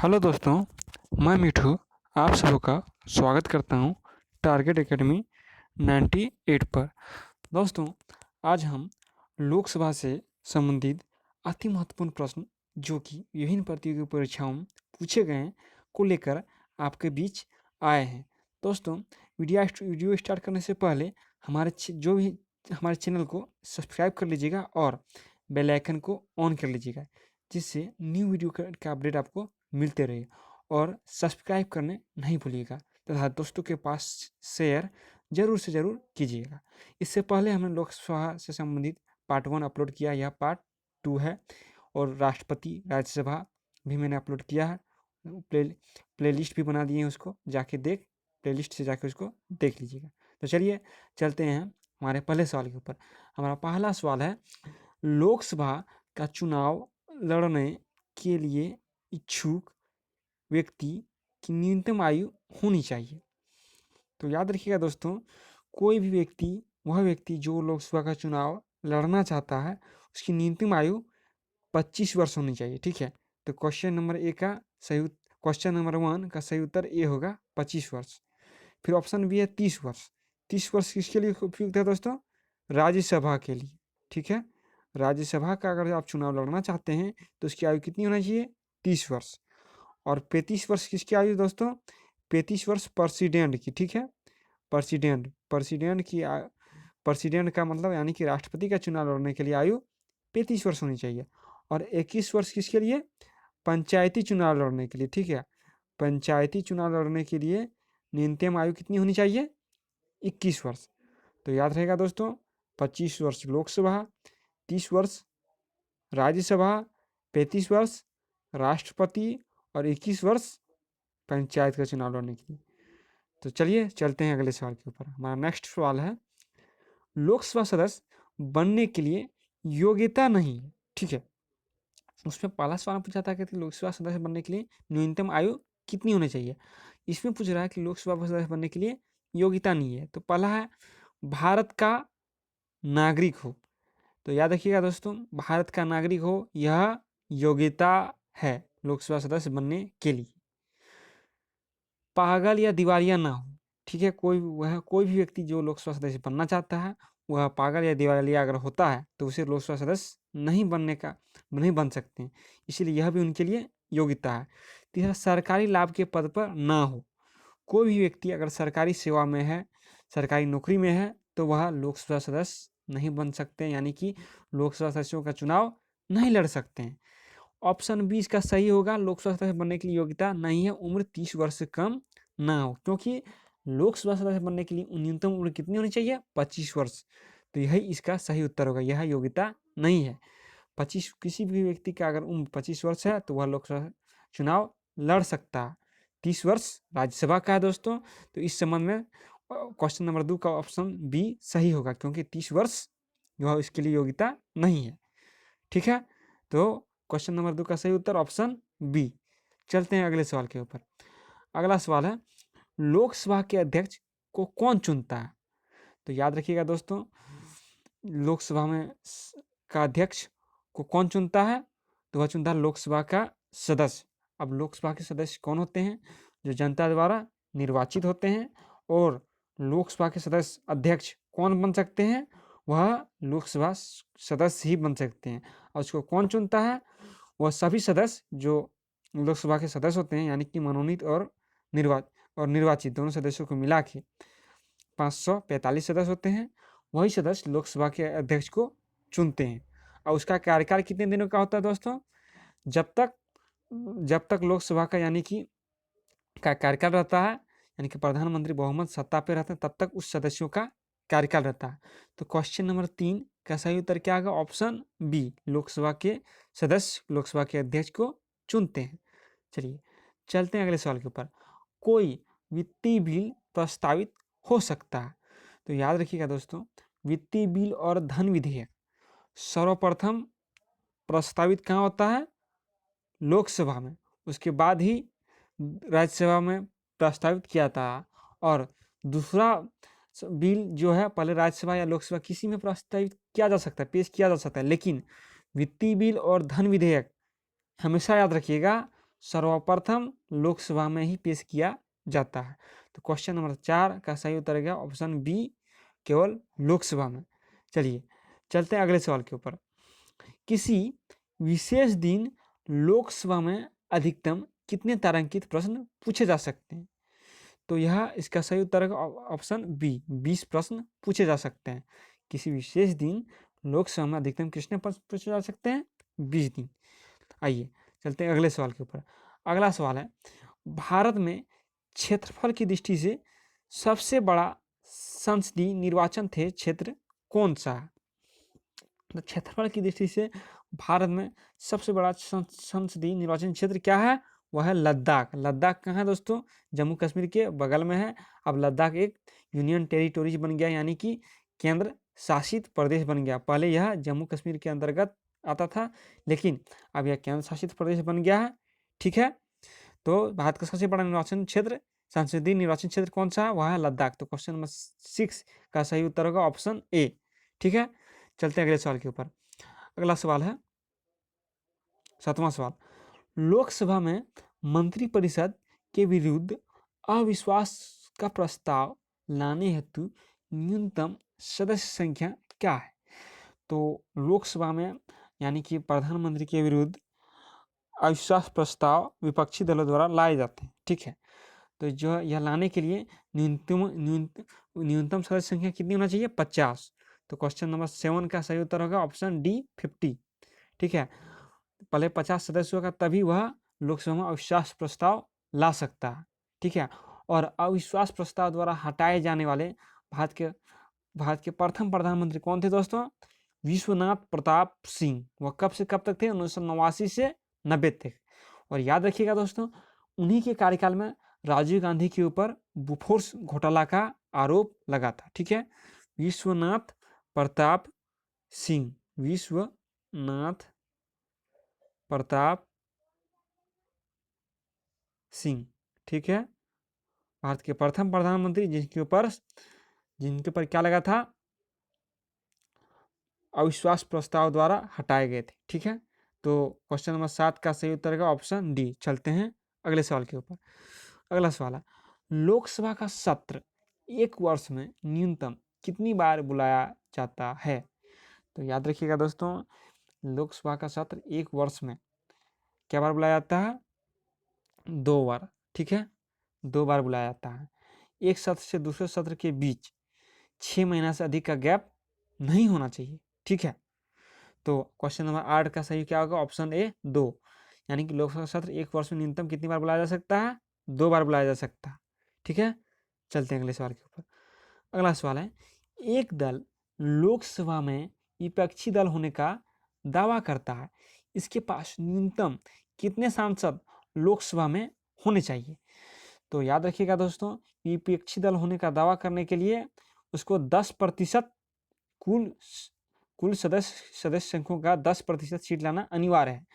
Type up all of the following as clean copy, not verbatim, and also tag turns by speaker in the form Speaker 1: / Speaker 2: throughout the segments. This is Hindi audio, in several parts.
Speaker 1: हेलो दोस्तों, मैं मिठू आप सबों का स्वागत करता हूं टारगेट एकेडमी 98 पर। दोस्तों, आज हम लोकसभा से संबंधित अति महत्वपूर्ण प्रश्न जो कि विभिन्न प्रतियोगी परीक्षाओं में पूछे गए हैं को लेकर आपके बीच आए हैं। दोस्तों, वीडियो स्टार्ट करने से पहले हमारे चैनल को सब्सक्राइब कर लीजिएगा और बेल आइकन को ऑन कर लीजिएगा, जिससे न्यू वीडियो का अपडेट आपको मिलते रहे। और सब्सक्राइब करने नहीं भूलिएगा तथा दोस्तों के पास शेयर जरूर से जरूर कीजिएगा। इससे पहले हमने लोकसभा से संबंधित पार्ट 1 अपलोड किया, यह पार्ट 2 है। और राष्ट्रपति राज्यसभा भी मैंने अपलोड किया है, प्लेलिस्ट भी बना दिए हैं, उसको प्लेलिस्ट से जाके उसको देख लीजिएगा। तो चलिए चलते हैं हमारे पहले सवाल के ऊपर। हमारा पहला सवाल है, लोकसभा का चुनाव लड़ने के लिए इच्छुक व्यक्ति की न्यूनतम आयु होनी चाहिए। तो याद रखिएगा दोस्तों, कोई भी वह व्यक्ति जो लोकसभा का चुनाव लड़ना चाहता है, उसकी न्यूनतम आयु 25 वर्ष होनी चाहिए। ठीक है, तो क्वेश्चन नंबर 1 का सही उत्तर ए होगा, 25 वर्ष। फिर ऑप्शन बी है 30 वर्ष। 30 वर्ष किसके लिए उपयुक्त है दोस्तों? राज्यसभा के लिए। ठीक है, राज्यसभा का अगर आप चुनाव लड़ना चाहते हैं तो उसकी आयु कितनी होना चाहिए? 30 वर्ष। और 35 वर्ष किसकी आयु दोस्तों? 35 वर्ष प्रेसिडेंट की। ठीक है, प्रेसिडेंट का मतलब यानी कि राष्ट्रपति का चुनाव लड़ने के लिए आयु 35 वर्ष होनी चाहिए। और 21 वर्ष किसके लिए? पंचायती चुनाव लड़ने के लिए। ठीक है, पंचायती चुनाव लड़ने के लिए न्यूनतम आयु कितनी होनी चाहिए? 21 वर्ष। तो याद रहेगा दोस्तों, 25 वर्ष लोकसभा, 30 वर्ष राज्यसभा, 35 वर्ष राष्ट्रपति और 21 वर्ष पंचायत का चुनाव लड़ने के लिए। तो चलिए चलते हैं अगले सवाल के ऊपर। हमारा नेक्स्ट सवाल है, लोकसभा सदस्य बनने के लिए योग्यता नहीं है। ठीक है, उसमें पहला सवाल पूछा था कि लोकसभा सदस्य बनने के लिए न्यूनतम आयु कितनी होनी चाहिए। इसमें पूछ रहा है कि लोकसभा सदस्य बनने के लिए योग्यता नहीं है। तो पहला है भारत का नागरिक हो। तो याद रखिएगा दोस्तों, भारत का नागरिक हो, यह योग्यता है लोकसभा सदस्य बनने के लिए। पागल या दिवालिया ना हो। ठीक है, कोई भी व्यक्ति जो लोकसभा सदस्य बनना चाहता है, वह पागल या दिवालिया अगर होता है तो उसे लोकसभा सदस्य नहीं बन सकते हैं। इसीलिए यह भी उनके लिए योग्यता है। तीसरा, सरकारी लाभ के पद पर ना हो। कोई भी व्यक्ति अगर सरकारी सेवा में है, सरकारी नौकरी में है, तो वह लोकसभा सदस्य नहीं बन सकते, यानी कि लोकसभा सदस्यों का चुनाव नहीं लड़ सकते हैं। ऑप्शन बी इसका सही होगा, लोकसभा सदस्य बनने की योग्यता नहीं है, उम्र 30 वर्ष से कम ना हो। क्योंकि लोकसभा सदस्य बनने के लिए न्यूनतम उम्र कितनी होनी चाहिए? 25 वर्ष। तो यही इसका सही उत्तर होगा, यह योग्यता नहीं है। 25 किसी भी व्यक्ति का अगर उम्र 25 वर्ष है तो वह लोकसभा चुनाव लड़ सकता है। 30 वर्ष राज्यसभा का है दोस्तों। तो इस संबंध में क्वेश्चन नंबर 2 का ऑप्शन बी सही होगा, क्योंकि 30 वर्ष जो है इसके लिए योग्यता नहीं है। ठीक है, तो क्वेश्चन नंबर 2 का सही उत्तर ऑप्शन बी। चलते हैं अगले सवाल के ऊपर। अगला सवाल है, लोकसभा के अध्यक्ष को कौन चुनता है? तो याद रखिएगा दोस्तों, लोकसभा में का अध्यक्ष को कौन चुनता है? तो वह चुनता है लोकसभा का सदस्य। अब लोकसभा के सदस्य कौन होते हैं? जो जनता द्वारा निर्वाचित होते हैं। और लोकसभा के सदस्य अध्यक्ष कौन बन सकते हैं? वह लोकसभा सदस्य ही बन सकते हैं। और उसको कौन चुनता है? वह सभी सदस्य जो लोकसभा के सदस्य होते हैं, यानी कि मनोनीत और निर्वाचित दोनों सदस्यों को मिला के 545 सदस्य होते हैं, वही सदस्य लोकसभा के अध्यक्ष को चुनते हैं। और उसका कार्यकाल कितने दिनों का होता है दोस्तों? जब तक लोकसभा का यानी कि का कार्यकाल रहता है, यानी कि प्रधानमंत्री बहुमत सत्ता पे रहते हैं, तब तक उस सदस्यों का कार्यकाल रहता है। तो क्वेश्चन नंबर 3 का सही उत्तर क्या होगा? ऑप्शन बी, लोकसभा के सदस्य लोकसभा के अध्यक्ष को चुनते हैं। चलिए चलते हैं अगले सवाल के ऊपर। कोई वित्तीय बिल प्रस्तावित हो सकता है। तो याद रखिएगा दोस्तों, वित्तीय बिल और धन विधेयक सर्वप्रथम प्रस्तावित कहाँ होता है? लोकसभा में। उसके बाद ही राज्यसभा में प्रस्तावित किया था। और दूसरा बिल जो है पहले राज्यसभा या लोकसभा किसी में प्रस्तावित किया जा सकता है, पेश किया जा सकता है। लेकिन वित्तीय बिल और धन विधेयक हमेशा याद रखिएगा सर्वप्रथम लोकसभा में ही पेश किया जाता है। तो क्वेश्चन नंबर 4 का सही उत्तर गया ऑप्शन बी, केवल लोकसभा में। चलिए चलते हैं अगले सवाल के ऊपर। किसी विशेष दिन लोकसभा में अधिकतम कितने तारांकित प्रश्न पूछे जा सकते हैं? तो यह इसका सही उत्तर है ऑप्शन बी, 20 प्रश्न पूछे जा सकते हैं। किसी विशेष दिन लोकसभा में अधिकतम कितने प्रश्न पूछे जा सकते हैं? 20 दिन। आइए चलते हैं अगले सवाल के ऊपर। अगला सवाल है, भारत में क्षेत्रफल की दृष्टि से सबसे बड़ा संसदीय निर्वाचन क्षेत्र कौन सा है? तो क्षेत्रफल की दृष्टि से भारत में सबसे बड़ा संसदीय निर्वाचन क्षेत्र क्या है? वह है लद्दाख। लद्दाख कहाँ है दोस्तों? जम्मू कश्मीर के बगल में है। अब लद्दाख एक यूनियन टेरिटोरीज बन गया, यानी कि केंद्र शासित प्रदेश बन गया। पहले यह जम्मू कश्मीर के अंतर्गत आता था, लेकिन अब यह केंद्र शासित प्रदेश बन गया है। ठीक है, तो भारत का सबसे बड़ा निर्वाचन क्षेत्र, संसदीय निर्वाचन क्षेत्र कौन सा है? वह है लद्दाख। तो क्वेश्चन नंबर 6 का सही उत्तर होगा ऑप्शन ए। ठीक है, चलते हैं अगले सवाल के ऊपर। अगला सवाल है 7वां सवाल, लोकसभा में मंत्रिपरिषद के विरुद्ध अविश्वास का प्रस्ताव लाने हेतु न्यूनतम सदस्य संख्या क्या है? तो लोकसभा में यानी कि प्रधानमंत्री के विरुद्ध अविश्वास प्रस्ताव विपक्षी दलों द्वारा लाए जाते हैं। ठीक है, तो जो यह लाने के लिए न्यूनतम सदस्य संख्या कितनी होना चाहिए? 50। तो क्वेश्चन नंबर 7 का सही उत्तर होगा ऑप्शन डी, 50। ठीक है, पहले 50 सदस्य होगा तभी वह लोकसभा में अविश्वास प्रस्ताव ला सकता है। ठीक है, और अविश्वास प्रस्ताव द्वारा हटाए जाने वाले भारत के प्रथम प्रधानमंत्री कौन थे दोस्तों? विश्वनाथ प्रताप सिंह। वह कब से कब तक थे? 1989 से 90 तक। और याद रखिएगा दोस्तों, उन्हीं के कार्यकाल में राजीव गांधी के ऊपर बोफोर्स घोटाला का आरोप लगा था। ठीक है, विश्वनाथ प्रताप सिंह, विश्वनाथ प्रताप सिंह। ठीक है, भारत के प्रथम प्रधानमंत्री जिनके ऊपर क्या लगा था? अविश्वास प्रस्ताव द्वारा हटाए गए थे। ठीक है, तो क्वेश्चन नंबर 7 का सही उत्तर है ऑप्शन डी। चलते हैं अगले सवाल के ऊपर। अगला सवाल है, लोकसभा का सत्र एक वर्ष में न्यूनतम कितनी बार बुलाया जाता है? तो याद रखिएगा दोस्तों, लोकसभा का सत्र एक वर्ष में क्या बार बुलाया जाता है? 2 बार। ठीक है, 2 बार बुलाया जाता है। एक सत्र से दूसरे सत्र के बीच 6 महीना से अधिक का गैप नहीं होना चाहिए। ठीक है, तो क्वेश्चन नंबर 8 का सही क्या होगा? Option A, 2। यानी कि लोकसभा सत्र एक वर्ष में न्यूनतम कितनी बार बुलाया जा सकता है? 2 बार बुलाया जा सकता है। ठीक है, चलते हैं अगले सवाल के ऊपर। अगला सवाल है, एक दल लोकसभा में विपक्षी दल होने का दावा करता है, इसके पास न्यूनतम कितने सांसद लोकसभा में होने चाहिए? तो याद रखिएगा दोस्तों, विपक्षी दल होने का दावा करने के लिए उसको 10% कुल सदस्य संख्या का 10% सीट लाना अनिवार्य है।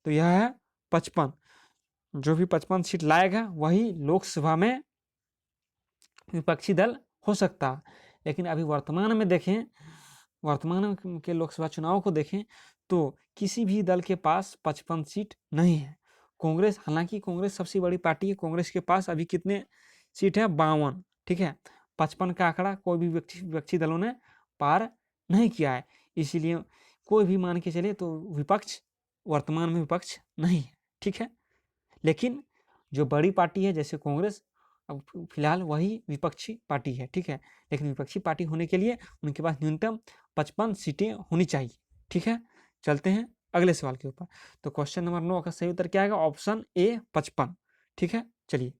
Speaker 1: तो यह है 55। जो भी 55 सीट लाएगा वही लोकसभा में विपक्षी दल हो सकता है। लेकिन अभी वर्तमान में देखें, वर्तमान के लोकसभा चुनाव को देखें तो किसी भी दल के पास 55 सीट नहीं है। कांग्रेस, हालांकि कांग्रेस सबसे बड़ी पार्टी है, कांग्रेस के पास अभी कितने सीट है? 52। ठीक है, 55 का आंकड़ा कोई भी विपक्षी दलों ने पार नहीं किया है। इसीलिए कोई भी मान के चले तो विपक्ष वर्तमान में विपक्ष नहीं है। ठीक है, लेकिन जो बड़ी पार्टी है जैसे कांग्रेस, अब फिलहाल वही विपक्षी पार्टी है। ठीक है, लेकिन विपक्षी पार्टी होने के लिए उनके पास न्यूनतम 55 सीटें होनी चाहिए। ठीक है, चलते हैं अगले सवाल के ऊपर। तो क्वेश्चन नंबर 9 का सही उत्तर क्या आएगा? Option A, 55। ठीक है, चलिए।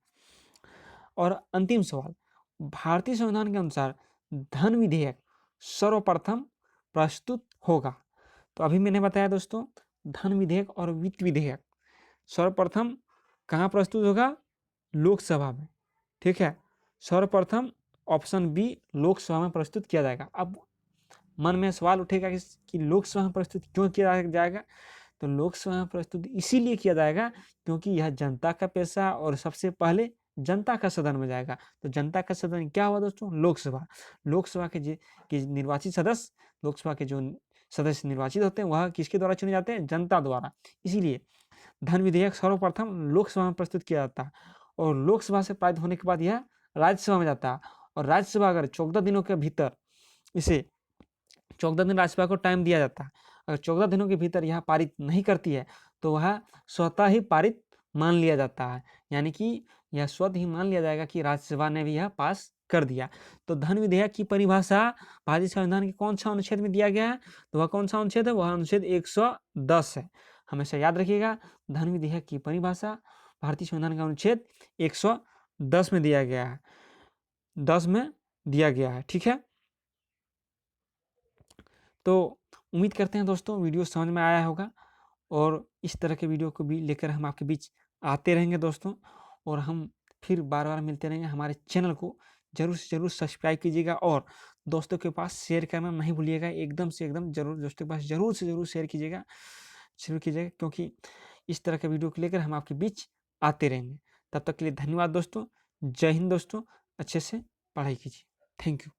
Speaker 1: और अंतिम सवाल, भारतीय संविधान के अनुसार धन विधेयक सर्वप्रथम प्रस्तुत होगा। तो अभी मैंने बताया दोस्तों, धन विधेयक और वित्त विधेयक सर्वप्रथम कहाँ प्रस्तुत होगा? लोकसभा में। ठीक है, सर्वप्रथम ऑप्शन बी, लोकसभा में प्रस्तुत किया जाएगा। अब मन में सवाल उठेगा कि लोकसभा में प्रस्तुत क्यों किया जाएगा? तो लोकसभा में प्रस्तुत इसीलिए किया जाएगा क्योंकि यह जनता का पैसा और सबसे पहले जनता का सदन में जाएगा। तो जनता का सदन क्या हुआ दोस्तों? लोकसभा। लोकसभा के निर्वाचित सदस्य, लोकसभा के जो सदस्य निर्वाचित होते हैं वह किसके द्वारा चुने जाते हैं? जनता द्वारा। इसीलिए धन विधेयक सर्वप्रथम लोकसभा में प्रस्तुत किया जाता है और लोकसभा से पारित होने के बाद यह राज्यसभा में जाता है और राज्यसभा अगर 14 दिनों के भीतर इसे 14 दिन राज्यसभा को टाइम दिया जाता है, अगर 14 दिनों के भीतर यह पारित नहीं करती है तो वह स्वतः ही पारित मान लिया जाता है, यानी कि यह स्वतः ही मान लिया जाएगा कि राज्यसभा ने भी यह पास कर दिया। तो धन विधेयक की परिभाषा भारतीय संविधान के कौन सा अनुच्छेद में दिया गया है, तो वह कौन सा अनुच्छेद है, वह अनुच्छेद 110 है। हमेशा याद रखिएगा, धन विधेयक की परिभाषा भारतीय संविधान का अनुच्छेद 110 में दिया गया है, 10 में दिया गया है। ठीक है, तो उम्मीद करते हैं दोस्तों वीडियो समझ में आया होगा और इस तरह के वीडियो को भी लेकर हम आपके बीच आते रहेंगे दोस्तों, और हम फिर बार बार मिलते रहेंगे। हमारे चैनल को जरूर से जरूर सब्सक्राइब कीजिएगा और दोस्तों के पास शेयर करना नहीं भूलिएगा, एकदम से एकदम जरूर दोस्तों के पास जरूर से जरूर शेयर कीजिएगा, क्योंकि इस तरह के वीडियो को लेकर हम आपके बीच आते रहेंगे। तब तक के लिए धन्यवाद दोस्तों, जय हिंद दोस्तों, अच्छे से पढ़ाई कीजिए, थैंक यू।